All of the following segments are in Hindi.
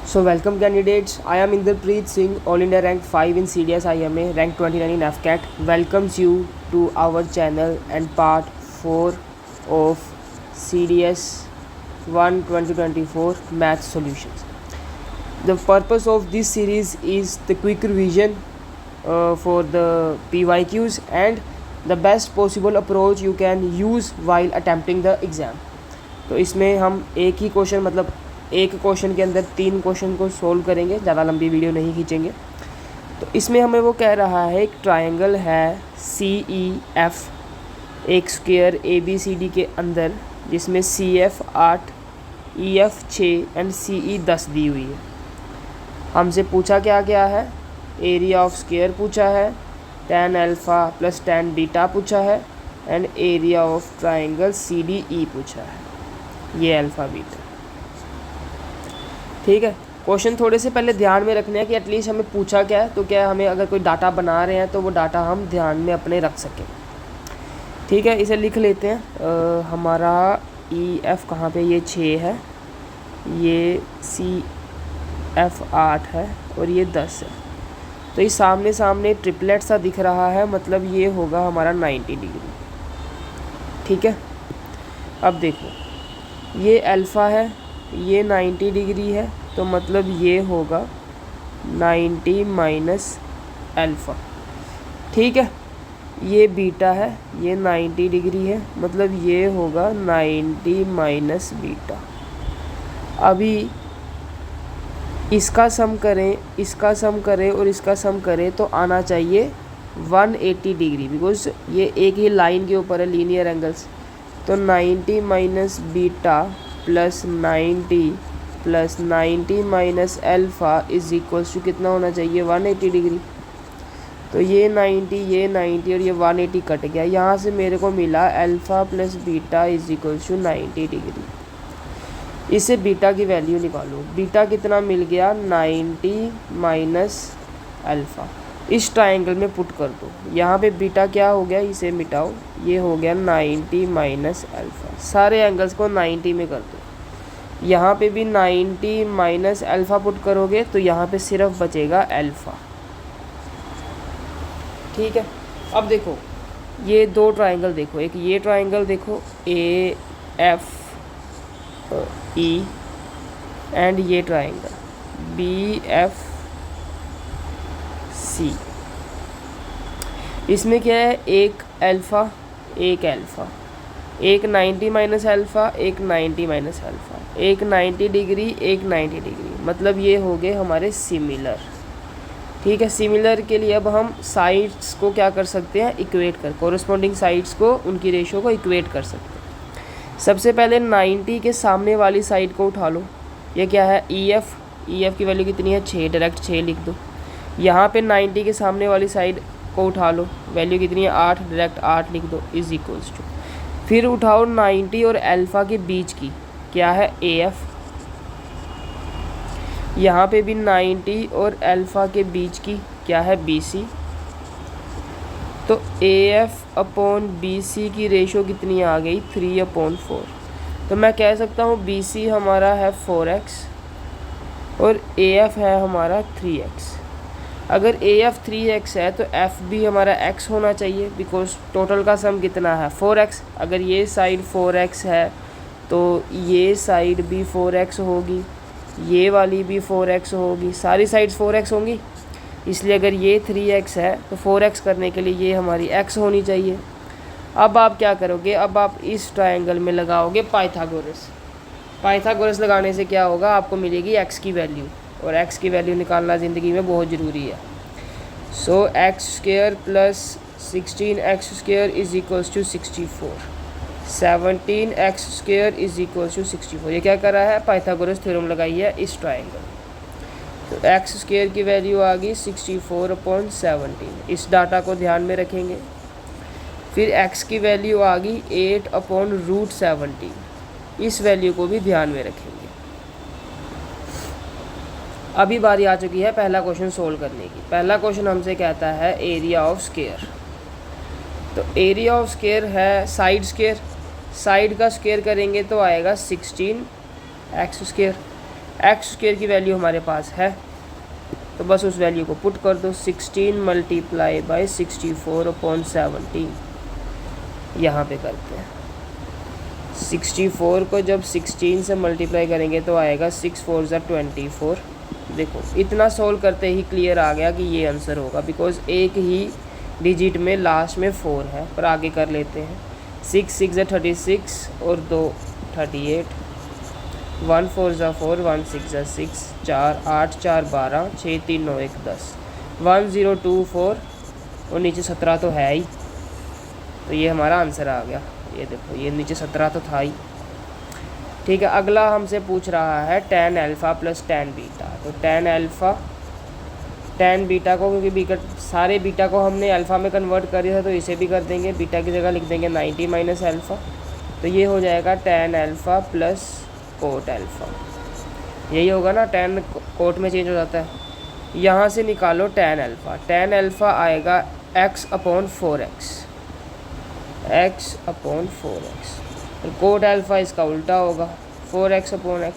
So welcome candidates. I am Inderpreet Singh, All India rank 5 in CDS IMA, rank 29 in FCAT. Welcomes you to our channel and part 4 of CDS 1 2024 math solutions. The purpose of this series is the quick revision for the PYQs and the best possible approach you can use while attempting the exam. तो इसमें हम एक ही क्वेश्चन मतलब एक क्वेश्चन के अंदर 3 क्वेश्चन को सोल्व करेंगे, ज़्यादा लंबी वीडियो नहीं खींचेंगे। तो इसमें हमें वो कह रहा है एक ट्रायंगल है CEF, एक स्क्वायर ABCD के अंदर जिसमें CF 8, EF 6 एंड CE 10 दी हुई है। हमसे पूछा क्या क्या है, एरिया ऑफ स्क्वायर पूछा है, tan alpha plus tan beta पूछा है and area of triangle CDE पूछा है, ये अल्फ़ा बीटा। ठीक है, क्वेश्चन थोड़े से पहले ध्यान में रखने हैं कि एटलीस्ट हमें पूछा क्या है, तो क्या हमें अगर कोई डाटा बना रहे हैं तो वो डाटा हम ध्यान में अपने रख सकें। ठीक है, इसे लिख लेते हैं। हमारा EF कहाँ पे, ये 6 है, ये CF 8 है और ये 10 है। तो ये सामने सामने ट्रिपलेट सा दिख रहा है, मतलब ये होगा हमारा 90 डिग्री। ठीक है, अब देखो ये अल्फ़ा है, ये 90 डिग्री है, तो मतलब ये होगा 90 माइनस अल्फ़ा। ठीक है, ये बीटा है, ये 90 डिग्री है, मतलब ये होगा 90 माइनस बीटा। अभी इसका सम करें, इसका सम करें और इसका सम करें तो आना चाहिए 180 डिग्री, बिकॉज ये एक ही लाइन के ऊपर है, लीनियर एंगल्स। तो 90 minus beta plus 90 minus alpha is equals to कितना होना चाहिए, 180 डिग्री। तो ये 90 और ये 180 कट गया, यहाँ से मेरे को मिला alpha plus beta is equals to 90 degree. इससे बीटा की वैल्यू निकालो, बीटा कितना मिल गया, 90 माइनस अल्फ़ा। इस ट्रायंगल में पुट कर दो, यहाँ पे बीटा क्या हो गया, इसे मिटाओ, ये हो गया 90 माइनस अल्फ़ा। सारे एंगल्स को 90 में कर दो, यहाँ पे भी 90 माइनस अल्फ़ा पुट करोगे तो यहाँ पे सिर्फ बचेगा अल्फ़ा। ठीक है, अब देखो ये दो ट्रायंगल देखो, एक ये ट्रायंगल देखो AFE एंड ये ट्रायंगल BFC। इसमें क्या है, एक अल्फ़ा एक अल्फ़ा, एक 90 माइनस अल्फ़ा एक 90 माइनस अल्फ़ा, एक 90 डिग्री एक 90 डिग्री, मतलब ये हो गए हमारे सिमिलर। ठीक है, सिमिलर के लिए अब हम साइड्स को क्या कर सकते हैं, इक्वेट कर, कोरस्पॉन्डिंग साइड्स को, उनकी रेशो को इक्वेट कर सकते हैं। सबसे पहले 90 के सामने वाली साइड को उठा लो, ये क्या है EF की वैल्यू कितनी है, 6, डायरेक्ट 6 लिख दो। यहाँ पे 90 के सामने वाली साइड को उठा लो, वैल्यू कितनी है 8, डायरेक्ट 8 लिख दो इज़ इक्वल्स टू। फिर उठाओ 90 और अल्फ़ा के बीच की, क्या है AF। यहाँ पे भी 90 और अल्फ़ा के बीच की क्या है BC। तो AF अपॉन BC की रेशो कितनी आ गई, 3/4। तो मैं कह सकता हूँ BC हमारा है 4x और AF है हमारा 3x। अगर AF 3x है तो F भी हमारा x होना चाहिए, बिकॉज टोटल का सम कितना है 4x। अगर ये साइड 4x है तो ये साइड भी 4x होगी, ये वाली भी 4x होगी, सारी साइड्स 4x होंगी। इसलिए अगर ये 3x है तो 4x करने के लिए ये हमारी x होनी चाहिए। अब आप क्या करोगे, अब आप इस ट्रायंगल में लगाओगे पाइथागोरस। पाइथागोरस लगाने से क्या होगा, आपको मिलेगी x की वैल्यू, और x की वैल्यू निकालना ज़िंदगी में बहुत ज़रूरी है। So x square plus 16x square is equals to 64, 17x square is equals to 64। ये क्या कर रहा है, पाइथागोरस थ्योरम लगाई है इस ट्रायंगल। तो x स्क्वायर की वैल्यू आ गई 64/17, इस डाटा को ध्यान में रखेंगे। फिर x की वैल्यू आ गई 8/√17, इस वैल्यू को भी ध्यान में रखेंगे। अभी बारी आ चुकी है पहला क्वेश्चन सोल्व करने की। पहला क्वेश्चन हमसे कहता है एरिया ऑफ स्क्वायर। तो एरिया ऑफ स्क्वायर है साइड स्क्वायर, साइड का स्क्वायर करेंगे तो आएगा 16x स्क्वायर। एक्स स्क्वायर की वैल्यू हमारे पास है, तो बस उस वैल्यू को पुट कर दो। 16 मल्टीप्लाई बाई 64/17 यहाँ पे करते हैं। 64 को जब 16 से मल्टीप्लाई करेंगे तो आएगा 6 4 ज़ा 24। देखो इतना सोल्व करते ही क्लियर आ गया कि ये आंसर होगा, बिकॉज एक ही डिजिट में लास्ट में 4 है। पर आगे कर लेते हैं। 6 6 ज़ा 36 और 2 38, 1 4 ज़ा 4, 1 6 ज़ा 6, 4 8 4 12, 6 3 9 1 10, 1024 और नीचे 17 तो है ही, तो ये हमारा आंसर आ गया। ये देखो ये नीचे 17 तो था ही। ठीक है, अगला हमसे पूछ रहा है tan alpha plus tan beta. तो tan अल्फ़ा tan बीटा को, क्योंकि सारे बीटा को हमने अल्फ़ा में कन्वर्ट कर दिया था, तो इसे भी कर देंगे। बीटा की जगह लिख देंगे 90 माइनस अल्फ़ा, तो ये हो जाएगा tan alpha plus coat alpha. यही होगा ना, tan कोट में चेंज हो जाता है। यहाँ से निकालो tan अल्फ़ा। tan अल्फ़ा आएगा x/4x, x/4x। कोट अल्फ़ा इसका उल्टा होगा 4x/x।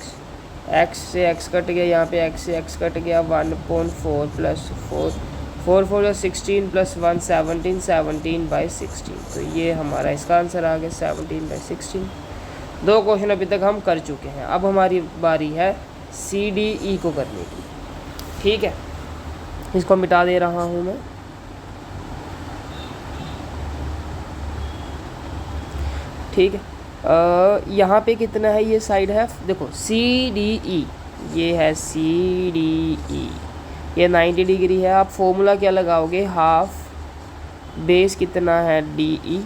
x से x कट गया, यहाँ पे x से x कट गया, 1/4 प्लस 4 4 4 16 प्लस 1 17, 17/16। तो ये हमारा इसका आंसर आ गया 17/16। 2 क्वेश्चन अभी तक हम कर चुके हैं। अब हमारी बारी है CDE को करने की। ठीक है, इसको मिटा दे रहा हूँ मैं। ठीक है, यहाँ पे कितना है, ये साइड है, देखो CDE, ये है CDE, ये 90 डिग्री है। आप फॉर्मूला क्या लगाओगे, हाफ बेस कितना है DE,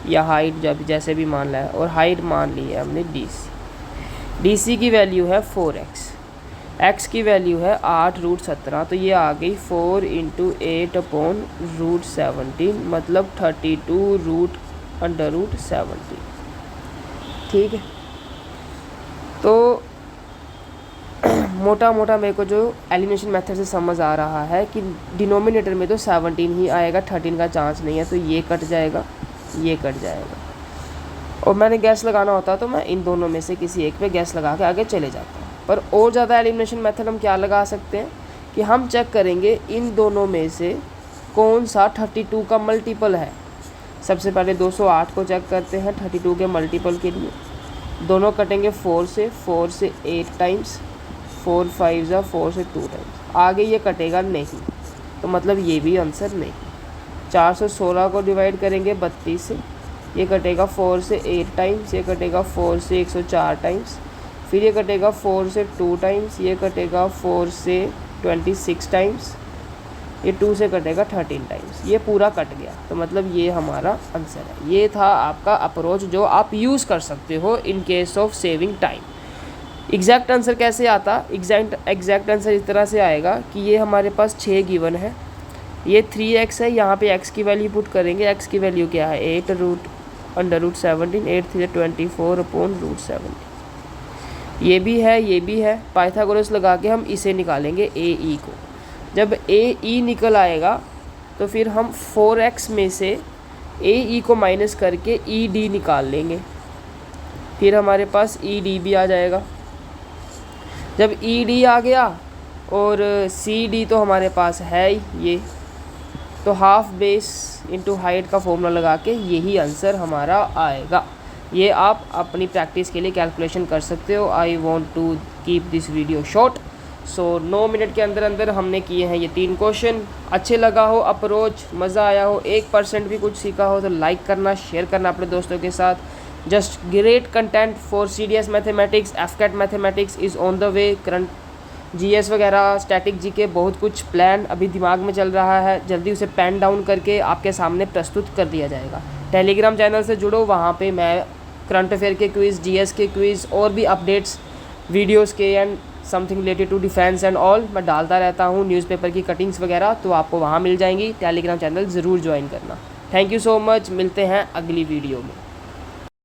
या हाइट जब जैसे भी मान लिया है, और हाइट मान ली है हमने DC की वैल्यू है 4x, x की वैल्यू है 8√17, तो ये आ गई 4 × 8/√17, मतलब 32√17। ठीक है, तो मोटा मोटा मेरे को जो एलिमिनेशन मेथड से समझ आ रहा है कि डिनोमिनेटर में तो 17 ही आएगा, 13 का चांस नहीं है, तो ये कट जाएगा, ये कट जाएगा। और मैंने गैस लगाना होता तो मैं इन दोनों में से किसी एक पे गैस लगा के आगे चले जाता हूँ। पर और ज़्यादा एलिमिनेशन मेथड हम क्या लगा सकते हैं कि हम चेक करेंगे इन दोनों में से कौन सा 32 का मल्टीपल है। सबसे पहले 208 को चेक करते हैं 32 के मल्टीपल के लिए। दोनों कटेंगे 4 से 8 टाइम्स, 4 5 ज़ा 4 से 2 टाइम्स। आगे ये कटेगा नहीं, तो मतलब ये भी आंसर नहीं। 416 को डिवाइड करेंगे 32 से, ये कटेगा 4 से 8 टाइम्स, ये कटेगा 4 से 104 टाइम्स, फिर ये कटेगा 4 से 2 टाइम्स, ये कटेगा 4 से 26 टाइम्स, ये 2 से कटेगा 13 टाइम्स। ये पूरा कट गया, तो मतलब ये हमारा आंसर है। ये था आपका अप्रोच जो आप यूज़ कर सकते हो in case of saving time. Exact answer कैसे आता, एग्जैक्ट आंसर इस तरह से आएगा कि ये हमारे पास 6 गिवन है, ये 3x है, यहाँ पे x की वैल्यू पुट करेंगे। x की वैल्यू क्या है, 8√17, 8 3 24/√17। ये भी है, ये भी है। पाइथागोरस लगा के हम इसे निकालेंगे AE को। जब AE निकल आएगा तो फिर हम 4x में से AE को माइनस करके ED निकाल लेंगे, फिर हमारे पास ED भी आ जाएगा। जब ED आ गया और CD तो हमारे पास है ही ये, तो हाफ बेस इंटू हाइट का फॉर्मूला लगा के यही आंसर हमारा आएगा। ये आप अपनी प्रैक्टिस के लिए कैलकुलेशन कर सकते हो। I want to keep this video short, so 9 minute के अंदर अंदर हमने किए हैं ये 3 क्वेश्चन। अच्छे लगा हो अप्रोच, मज़ा आया हो, 1% भी कुछ सीखा हो तो लाइक करना, शेयर करना अपने दोस्तों के साथ। Just great content for CDS mathematics, FCAT mathematics is on the way. Current GS वगैरह, स्टैटिक GK, बहुत कुछ प्लान अभी दिमाग में चल रहा है, जल्दी उसे पेन डाउन करके आपके सामने प्रस्तुत कर दिया जाएगा। टेलीग्राम चैनल से जुड़ो, वहाँ पे मैं करंट अफेयर के क्विज़, GS के क्विज़ और भी अपडेट्स वीडियोस के and something related to defence and all मैं डालता रहता हूँ। न्यूज़पेपर की कटिंग्स वगैरह तो आपको वहाँ मिल जाएंगी। टेलीग्राम चैनल ज़रूर ज्वाइन करना। थैंक यू सो मच, मिलते हैं अगली वीडियो में।